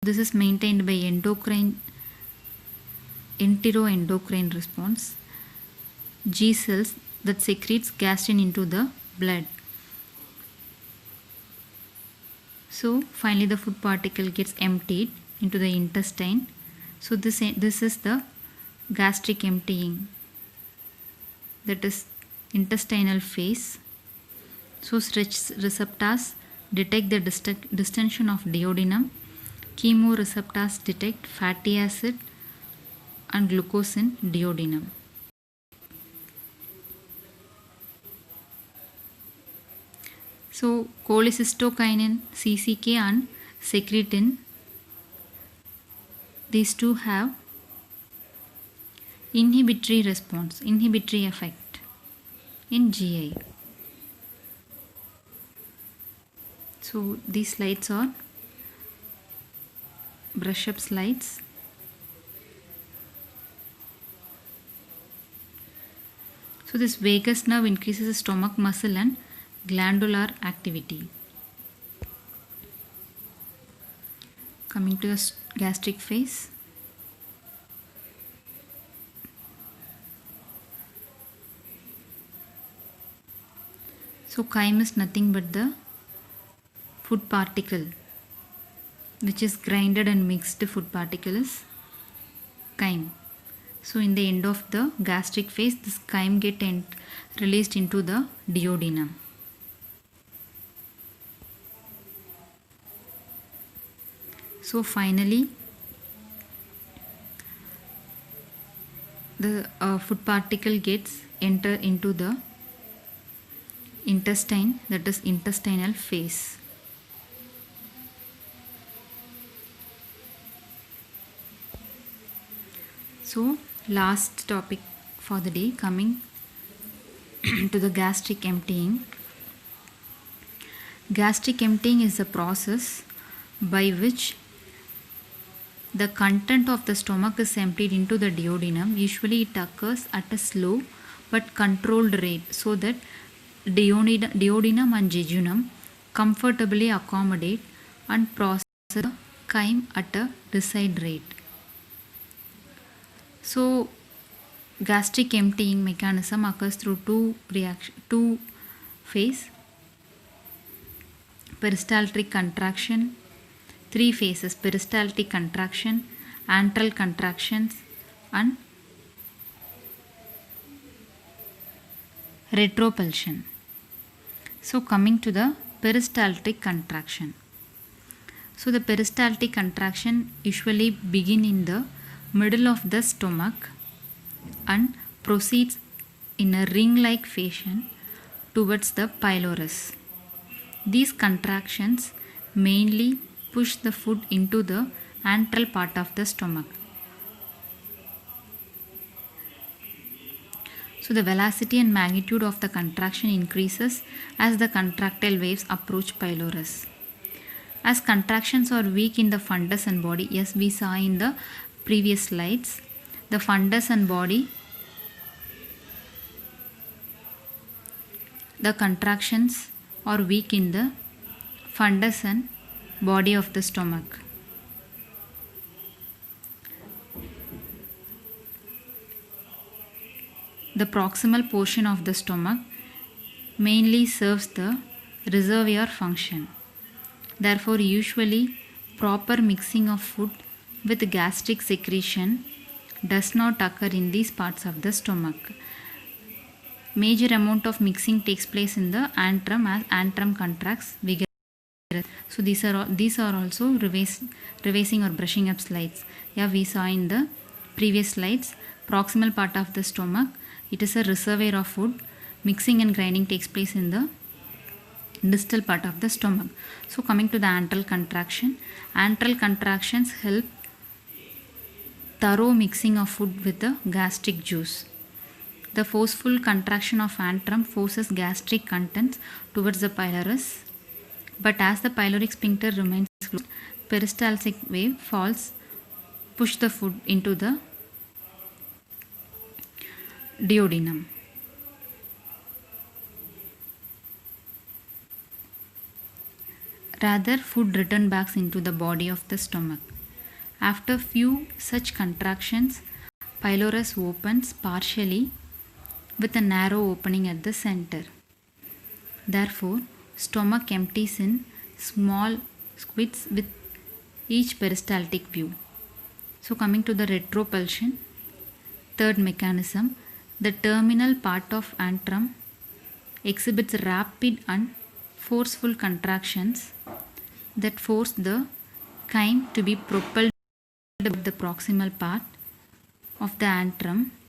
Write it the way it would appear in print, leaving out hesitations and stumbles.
This is maintained by enteroendocrine response, G cells that secretes gastrin into the blood. So finally the food particle gets emptied into the intestine. So this is the gastric emptying, that is intestinal phase. So stretch receptors detect the distension of duodenum. Chemoreceptors detect fatty acid and glucose in duodenum. So cholecystokinin, CCK and secretin, these two have inhibitory response, inhibitory effect in GI. So these slides are brush up slides. So this vagus nerve increases the stomach muscle and glandular activity. Coming to the gastric phase. So chyme is nothing but the food particle, which is grinded and mixed food particle is chyme. So in the end of the gastric phase, this chyme get released into the duodenum. So finally the food particle gets enter into the intestine, that is intestinal phase. So last topic for the day, coming to the gastric emptying. Gastric emptying is a process by which the content of the stomach is emptied into the duodenum. Usually it occurs at a slow but controlled rate so that duodenum and jejunum comfortably accommodate and process the chyme at a desired rate. So gastric emptying mechanism occurs through two phase: peristaltic contraction, three phases: peristaltic contraction, antral contractions and retropulsion. So coming to the peristaltic contraction. So the peristaltic contraction usually begin in the middle of the stomach and proceeds in a ring-like fashion towards the pylorus. These contractions mainly push the food into the antral part of the stomach. So the velocity and magnitude of the contraction increases as the contractile waves approach pylorus. As contractions are weak in the fundus and body, yes, we saw in the previous slides, the fundus and body, the contractions are weak in the fundus and body of the stomach. The proximal portion of the stomach mainly serves the reservoir function. Therefore, usually proper mixing of food with gastric secretion does not occur in these parts of the stomach. Major amount of mixing takes place in the antrum as antrum contracts vigorously. So these are also revising or brushing up slides. Yeah, we saw in the previous slides, proximal part of the stomach, it is a reservoir of food. Mixing and grinding takes place in the distal part of the stomach. So coming to the antral contraction, antral contractions help thorough mixing of food with the gastric juice. The forceful contraction of antrum forces gastric contents towards the pylorus, but as the pyloric sphincter remains closed, peristaltic wave falls push the food into the duodenum. Rather, food returns back into the body of the stomach. After few such contractions, pylorus opens partially with a narrow opening at the center. Therefore, stomach empties in small squeeze with each peristaltic view. So coming to the retropulsion, third mechanism, the terminal part of antrum exhibits rapid and forceful contractions that force the chyme to be propelled up the proximal part of the antrum